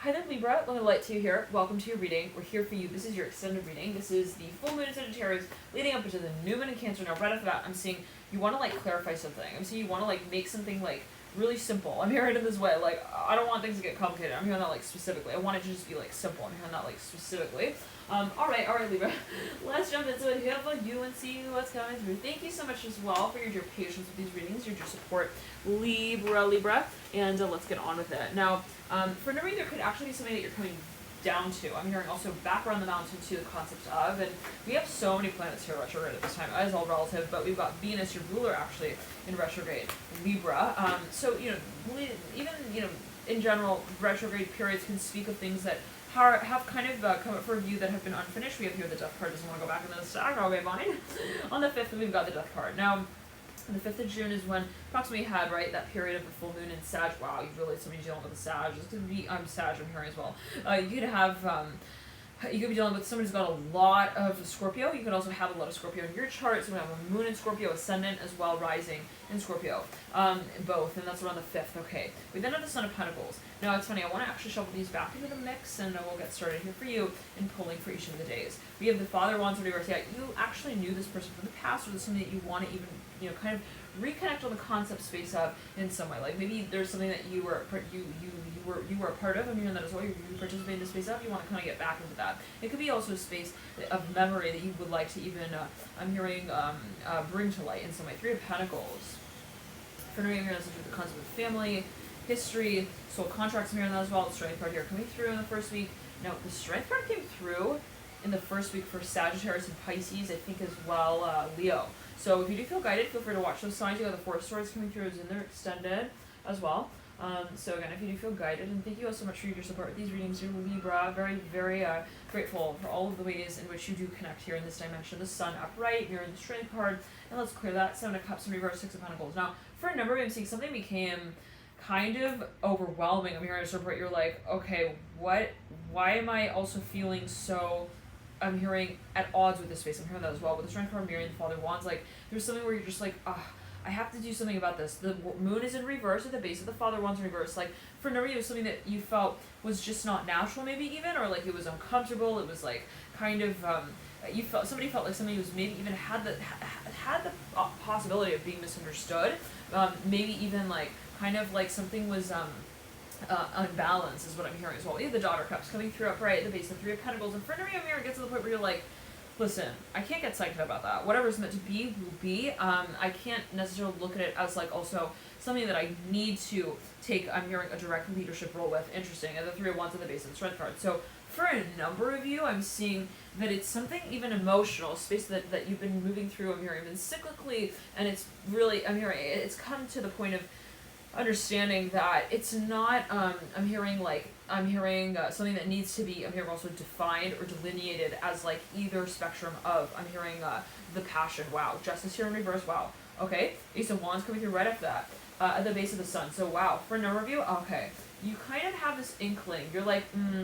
Hi there, Libra. Let me light to you here. Welcome to your reading. We're here for you. This is your extended reading. This is the full moon in Sagittarius leading up into the new moon in Cancer. Now, right off the bat, I'm seeing you want to like clarify something. I'm seeing you want to like make something like really simple. I'm hearing it in this way. Like, I don't want things to get complicated. I'm hearing that like specifically. I want it to just be like simple. I'm hearing that like specifically. All right, Libra. Let's jump into it here for you and see what's coming through. Thank you so much as well for your patience with these readings, your support, Libra. And let's get on with it. Now, for no reason, there could actually be something that you're coming down to. I'm hearing also back around the mountain to the concept of, and we have so many planets here retrograde at this time. That is all relative, but we've got Venus, your ruler, actually in retrograde, Libra. So even in general, retrograde periods can speak of things that have kind of come up for review that have been unfinished. We have here the Death card. Doesn't want to go back into the stack. Okay, fine. On the 5th, we've got the Death card. Now, the 5th of June is when approximately had, right, that period of the full moon in Sag. Wow, you really, somebody's dealing with a Sag. This could be, Sag, I'm hearing as well. You could have, you could be dealing with somebody who's got a lot of Scorpio. You could also have a lot of Scorpio in your chart. So we have a moon in Scorpio, ascendant, as well, rising in Scorpio. Both, and that's around the 5th. Okay. We then have the Sun of Pentacles. Now, it's funny, I want to actually shuffle these back into the mix, and we'll get started here for you in pulling for each of the days. We have the Father Wands of Reverse. Yeah, you actually knew this person from the past, or there's something that you want to even, kind of reconnect on the concept space of in some way. Like maybe there's something that you were a part of. I'm hearing that as well. You participate in the space of. You want to kind of get back into that. It could be also a space of memory that you would like to even. I'm hearing bring to light in some way. 3 of Pentacles. For me, I'm hearing this with the concept of family, history, soul contracts. I'm hearing that as well. The Strength card here coming through in the first week. Now the Strength card came through in the first week for Sagittarius and Pisces, I think as well, Leo. So if you do feel guided, feel free to watch those signs. You got the 4 swords coming through as in there extended as well. So again, if you do feel guided, and thank you all so much for your support with these readings here, Libra. Very, very grateful for all of the ways in which you do connect here in this dimension. The Sun upright, mirror the Strength card, and let's clear that. 7 of Cups in reverse, 6 of Pentacles. Now, for a number of you, I'm seeing something became kind of overwhelming. I'm hearing a support. You're like, okay, why am I also feeling so... I'm hearing at odds with this space. I'm hearing that as well. With the Strength card mirroring the Father Wands, like there's something where you're just like, I have to do something about this. The moon is in reverse at the base of the Father Wands in reverse. Like for no reason, it was something that you felt was just not natural, maybe even, or like it was uncomfortable. It was like kind of somebody felt like somebody was maybe even had the possibility of being misunderstood. Maybe even like kind of like something was unbalanced is what I'm hearing as well. We have the Daughter Cups coming through upright at the base of 3 of Pentacles. And for every mirror, it gets to the point where you're like, listen, I can't get psyched about that. Whatever's meant to be will be. I can't necessarily look at it as like also something that I need to take, I'm hearing, a direct leadership role with. Interesting. And the 3 of Wands at the base of the Strength card. So for a number of you, I'm seeing that it's something even emotional, space that you've been moving through, I'm hearing, even cyclically, and it's really, I'm hearing, it's come to the point of understanding that it's not, I'm hearing something that needs to be, I'm hearing also defined or delineated as like either spectrum of, I'm hearing the passion, wow, Justice here in reverse, wow, okay, Ace of Wands coming through right after that, at the base of the Sun, so wow, for a number of you, okay, you kind of have this inkling, you're like,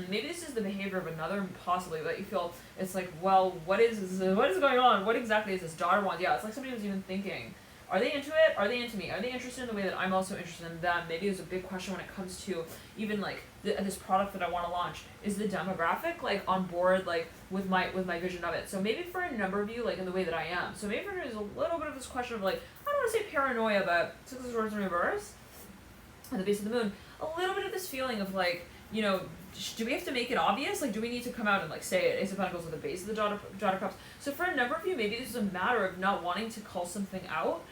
maybe this is the behavior of another, possibly, that you feel, it's like, well, what is going on, what exactly is this Daughter Wands, yeah, it's like somebody was even thinking, are they into it? Are they into me? Are they interested in the way that I'm also interested in them? Maybe it's a big question when it comes to even like this product that I want to launch. Is the demographic like on board like with my vision of it? So maybe for a number of you, like in the way that I am. So maybe there's a little bit of this question of like, I don't want to say paranoia, but 6 of Swords in reverse at the base of the moon. A little bit of this feeling of like, do we have to make it obvious? Like, do we need to come out and like say it? Ace of Pentacles at the base of the Daughter Cups. So for a number of you, maybe this is a matter of not wanting to call something out.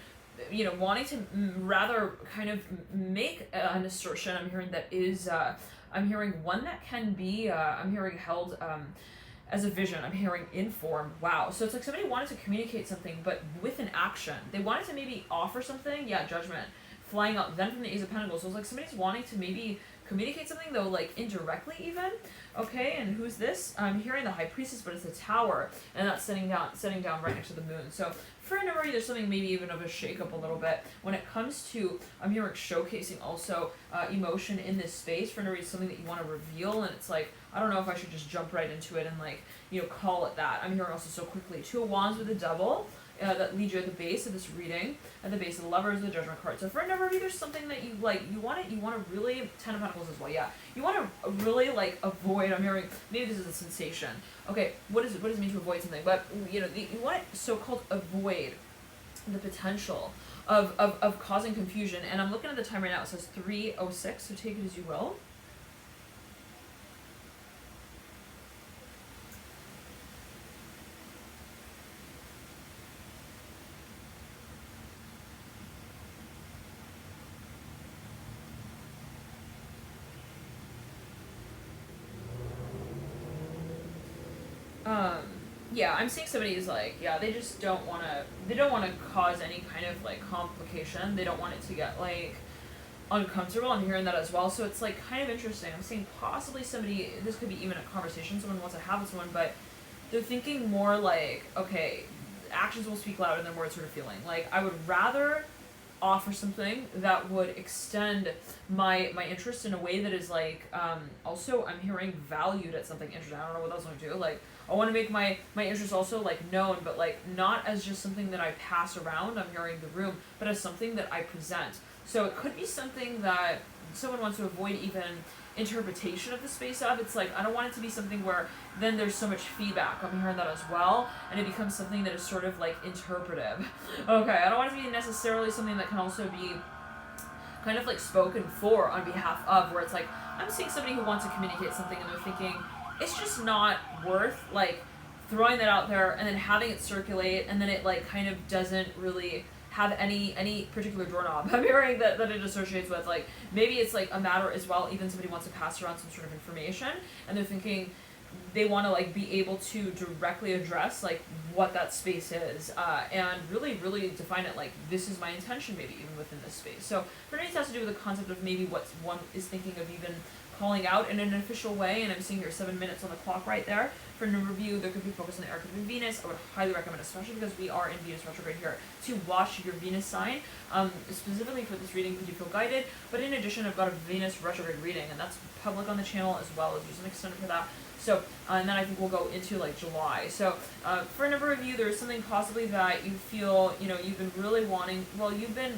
Wanting to rather kind of make an assertion, I'm hearing that is, I'm hearing one that can be, I'm hearing held as a vision, I'm hearing informed, wow. So it's like somebody wanted to communicate something, but with an action. They wanted to maybe offer something, yeah, Judgment, flying out, then from the Ace of Pentacles. So it's like somebody's wanting to maybe communicate something, though, like indirectly even. Okay, and who's this? I'm hearing the High Priestess, but it's a tower, and that's setting down right next to the moon. So for a number of you, there's something maybe even of a shake-up a little bit when it comes to, I'm hearing showcasing also emotion in this space. For a number of you, something that you want to reveal, and it's like, I don't know if I should just jump right into it and like, call it that. I'm hearing also so quickly. 2 of Wands with the Devil. that leads you at the base of this reading. At the base of the Lovers, the Judgment card. So for a number of you, there's something that you like. You want to really, Ten of Pentacles as well. Yeah, you want to really like avoid. I'm hearing maybe this is a sensation. Okay, what does it mean to avoid something? But you want to so-called avoid the potential of causing confusion. And I'm looking at the time right now. It says 3:06. So take it as you will. Yeah, I'm seeing somebody who's like, yeah, they just don't want to cause any kind of like complication. They don't want it to get like uncomfortable. I'm hearing that as well. So it's like kind of interesting. I'm seeing possibly somebody, this could be even a conversation someone wants to have with someone, but they're thinking more like, okay, actions will speak louder than words sort of feeling. Like, I would rather offer something that would extend my interest in a way that is like, also I'm hearing valued at something interesting. I don't know what else I'm going to do. Like, I want to make my interest also like known, but like not as just something that I pass around, I'm hearing the room, but as something that I present. So it could be something that someone wants to avoid even interpretation of the space of. It's like, I don't want it to be something where then there's so much feedback. I'm hearing that as well. And it becomes something that is sort of like interpretive. Okay, I don't want it to be necessarily something that can also be kind of like spoken for on behalf of, where it's like, I'm seeing somebody who wants to communicate something and they're thinking, it's just not worth like throwing that out there and then having it circulate and then it like kind of doesn't really have any particular doorknob. I'm hearing that it associates with like, maybe it's like a matter as well, even somebody wants to pass around some sort of information and they're thinking they want to like be able to directly address like what that space is and really define it like, this is my intention maybe even within this space. So for me, it has to do with the concept of maybe what one is thinking of even calling out in an official way, and I'm seeing here 7 minutes on the clock right there. For a number of you, there could be focus on the archetype of Venus. I would highly recommend, especially because we are in Venus retrograde here, to watch your Venus sign. Specifically for this reading, could you feel guided? But in addition, I've got a Venus retrograde reading, and that's public on the channel as well as there's an extended for that. So, and then I think we'll go into like July. So, for a number of you, there's something possibly that you feel, you've been really wanting, well, you've been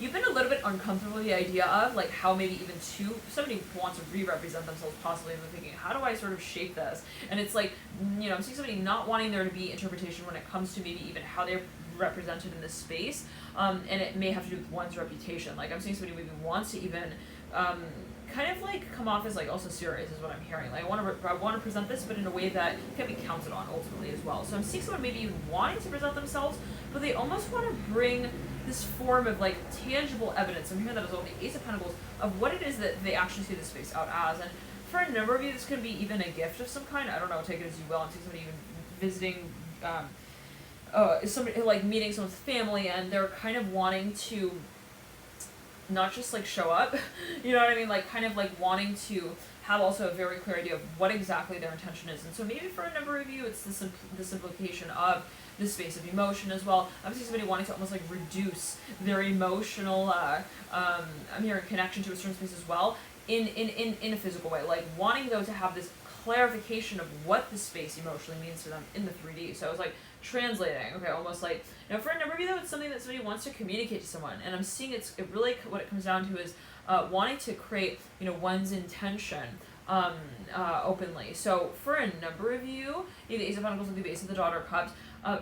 a little bit uncomfortable with the idea of like how maybe even somebody wants to re-represent themselves possibly, and they're thinking, how do I sort of shape this? And it's like, I'm seeing somebody not wanting there to be interpretation when it comes to maybe even how they're represented in this space, and it may have to do with one's reputation. Like, I'm seeing somebody maybe wants to even kind of like come off as like also serious is what I'm hearing. Like, I want to present this, but in a way that can be counted on ultimately as well. So I'm seeing someone maybe even wanting to present themselves, but they almost want to bring this form of like tangible evidence. I'm hearing that as well, the Ace of Pentacles, of what it is that they actually see this space out as. And for a number of you, this could be even a gift of some kind. I don't know, take it as you will. I'm seeing somebody even visiting, somebody like meeting someone's family, and they're kind of wanting to not just like show up, you know what I mean? Like kind of like wanting to have also a very clear idea of what exactly their intention is. And so maybe for a number of you, it's this implication of this space of emotion as well. I'm seeing somebody wanting to almost like reduce their emotional, I'm hearing connection to a certain space as well, in a physical way. Like wanting though to have this clarification of what the space emotionally means to them in the 3D. So I was like translating, okay, almost like, for a number of you though, it's something that somebody wants to communicate to someone. And I'm seeing it really, what it comes down to is wanting to create, one's intention openly. So for a number of you, the Ace of Pentacles with the base of the Daughter of Cups,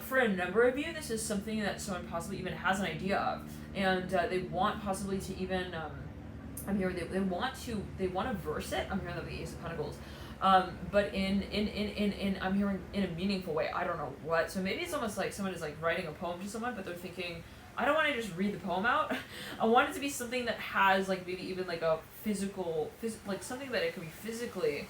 for a number of you, this is something that someone possibly even has an idea of, and they want possibly to even, I'm hearing they want to verse it. I'm hearing that the Ace of Pentacles, but in I'm hearing in a meaningful way. I don't know what. So maybe it's almost like someone is like writing a poem to someone, but they're thinking, I don't want to just read the poem out. I want it to be something that has like maybe even like a physical, like something that it could be physically,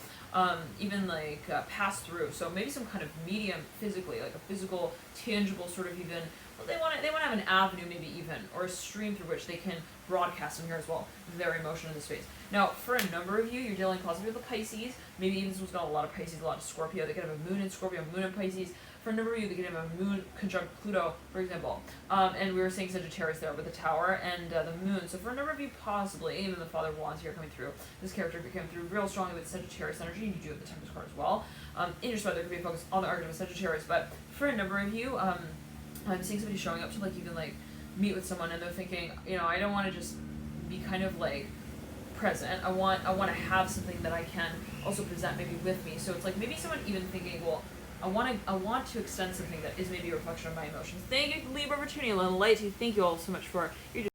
even like pass through. So maybe some kind of medium physically, like a physical, tangible sort of even. Well, they want to have an avenue maybe even, or a stream through which they can broadcast in here as well, their emotion in the space. Now, for a number of you, you're dealing possibly with the Pisces. Maybe even this one's got a lot of Pisces, a lot of Scorpio. They could have a moon in Scorpio, moon in Pisces. For a number of you, they could have a moon conjunct Pluto, for example. And we were saying Sagittarius there with the Tower and the moon. So for a number of you, possibly, even the Father of Wands here coming through, this character came through real strongly with Sagittarius energy. You do have the Tempest card as well. In your spot, there could be a focus on the archetype of Sagittarius. But for a number of you, I'm seeing somebody showing up to like even like meet with someone and they're thinking, you know, I don't want to just be kind of like present. I want to have something that I can also present maybe with me. So it's like maybe someone even thinking, well, I want to extend something that is maybe a reflection of my emotions. Thank you, Libra, for tuning in. Light. Thank you all so much for your